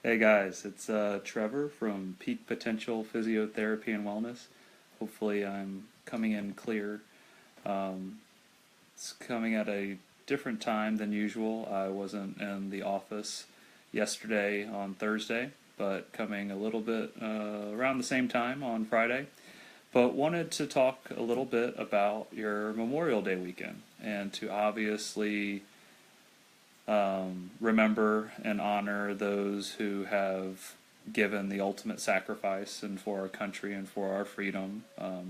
Hey guys, it's Trevor from Peak Potential Physiotherapy and Wellness. Hopefully, I'm coming in clear. Um, it's coming at a different time than usual. I wasn't in the office yesterday on Thursday, but coming a little bit around the same time on Friday. But wanted to talk a little bit about your Memorial Day weekend and to obviously remember and honor those who have given the ultimate sacrifice and for our country and for our freedom.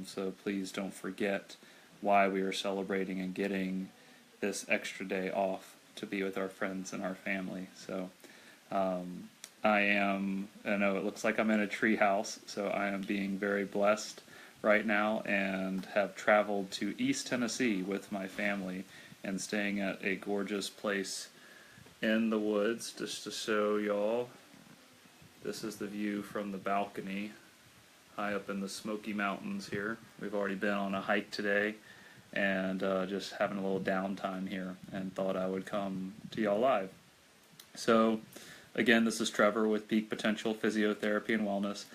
So please don't forget why we are celebrating and getting this extra day off to be with our friends and our family. So I know it looks like I'm in a tree house, so I am being very blessed right now and have traveled to East Tennessee with my family and staying at a gorgeous place in the woods. Just to show y'all, this is the view from the balcony high up in the Smoky Mountains here. We've already been on a hike today and just having a little downtime here and thought I would come to y'all live. So again, this is Trevor with Peak Potential Physiotherapy and Wellness.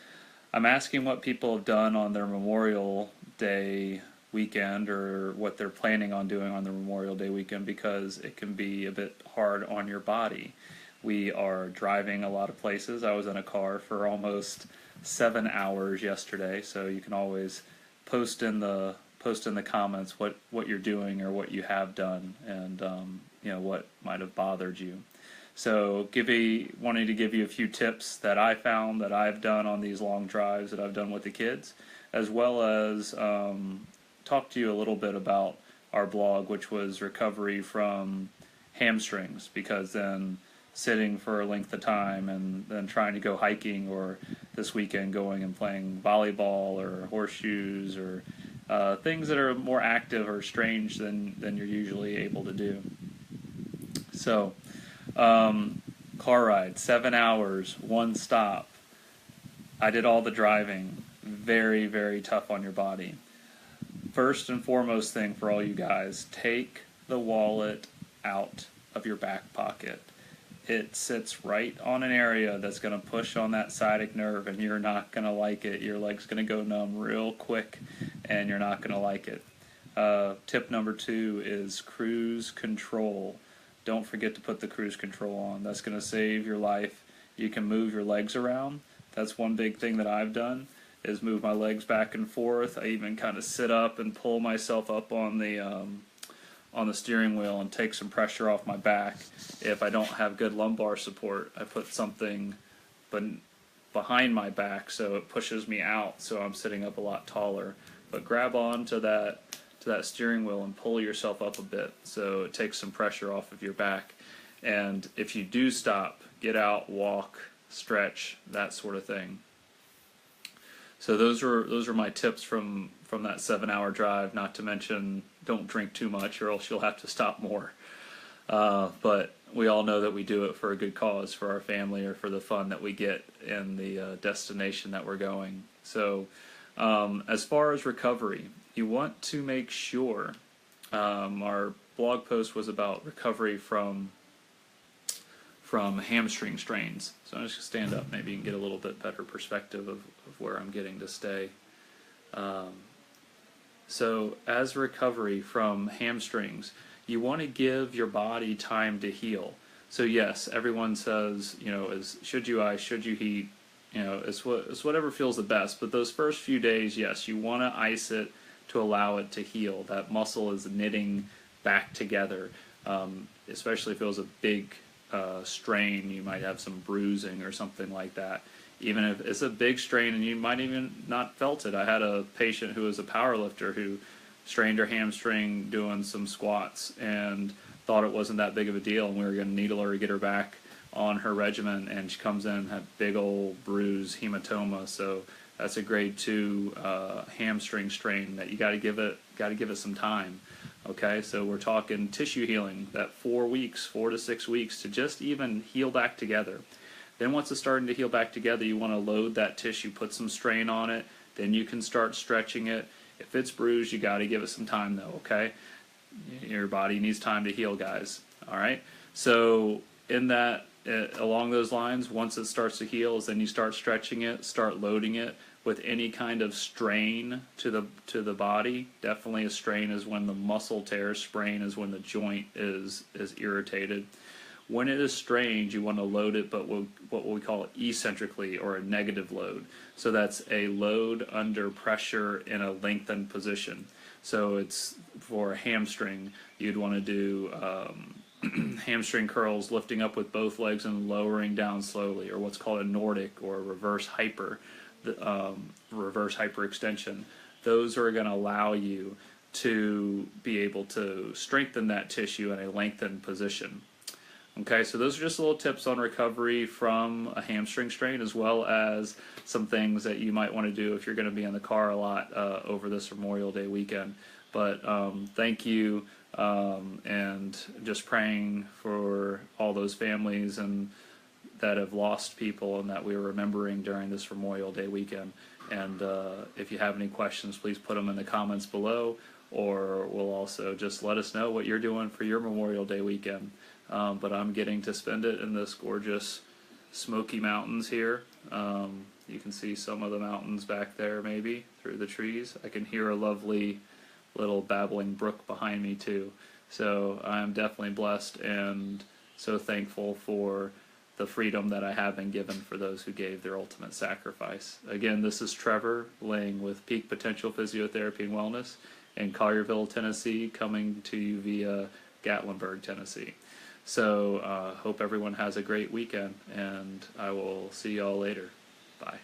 I'm asking what people have done on their Memorial Day weekend or what they're planning on doing on the Memorial Day weekend because it can be a bit hard on your body. We are driving a lot of places. I was in a car for almost 7 hours yesterday, so you can always post in the comments what you're doing or what you have done and what might have bothered you. So wanting to give you a few tips that I found that I've done on these long drives that I've done with the kids, as well as talk to you a little bit about our blog, which was recovery from hamstrings, because then sitting for a length of time and then trying to go hiking, or this weekend going and playing volleyball or horseshoes or things that are more active or strange than you're usually able to do. So car ride, 7 hours, one stop. I did all the driving. Very, very tough on your body. First and foremost thing for all you guys, take the wallet out of your back pocket. It sits right on an area that's going to push on that sciatic nerve, and you're not going to like it. Your leg's going to go numb real quick, and you're not going to like it. Tip number 2 is cruise control. Don't forget to put the cruise control on. That's going to save your life. You can move your legs around. That's one big thing that I've done, is move my legs back and forth. I even kind of sit up and pull myself up on the steering wheel and take some pressure off my back. If I don't have good lumbar support, I put something behind my back so it pushes me out, so I'm sitting up a lot taller. But grab on to that steering wheel and pull yourself up a bit so it takes some pressure off of your back. And if you do stop, get out, walk, stretch, that sort of thing. So those are my tips from that 7-hour drive. Not to mention, don't drink too much or else you'll have to stop more. But we all know that we do it for a good cause, for our family or for the fun that we get in the destination that we're going. So as far as recovery, you want to make sure, our blog post was about recovery from hamstring strains. So I'm just going to stand up, maybe you can get a little bit better perspective of where I'm getting to stay. So as recovery from hamstrings, you want to give your body time to heal. So yes, everyone says, should you ice, should you heat, it's whatever feels the best. But those first few days, yes, you want to ice it to allow it to heal. That muscle is knitting back together, especially if it was a big strain. You might have some bruising or something like that. Even if it's a big strain and you might even not felt it. I had a patient who was a power lifter who strained her hamstring doing some squats and thought it wasn't that big of a deal, and we were going to needle her to get her back on her regimen, and she comes in and had big old bruise, hematoma. So that's a grade 2 hamstring strain that you got to give it some time. Okay, so we're talking tissue healing, that 4 to 6 weeks to just even heal back together. Then once it's starting to heal back together, you want to load that tissue, put some strain on it, then you can start stretching it. If it's bruised, you got to give it some time though, okay? Your body needs time to heal, guys, all right? So in that along those lines, once it starts to heal, is then you start stretching it, start loading it with any kind of strain to the body. Definitely a strain is when the muscle tears. Sprain is when the joint is irritated. When it is strained, you want to load it, but what we call eccentrically, or a negative load. So that's a load under pressure in a lengthened position. So it's for a hamstring, you'd want to do hamstring curls, lifting up with both legs and lowering down slowly, or what's called a Nordic or a reverse hyperextension. Those are going to allow you to be able to strengthen that tissue in a lengthened position. Okay, so those are just little tips on recovery from a hamstring strain, as well as some things that you might want to do if you're going to be in the car a lot over this Memorial Day weekend. But thank you, and just praying for all those families and that have lost people and that we're remembering during this Memorial Day weekend. And if you have any questions, please put them in the comments below, or we'll also just let us know what you're doing for your Memorial Day weekend. But I'm getting to spend it in this gorgeous Smoky Mountains here. You can see some of the mountains back there maybe through the trees. I can hear a lovely little babbling brook behind me too. So I'm definitely blessed and so thankful for the freedom that I have been given for those who gave their ultimate sacrifice. Again, this is Trevor Ling with Peak Potential Physiotherapy and Wellness in Collierville, Tennessee, coming to you via Gatlinburg, Tennessee. So hope everyone has a great weekend, and I will see y'all later. Bye.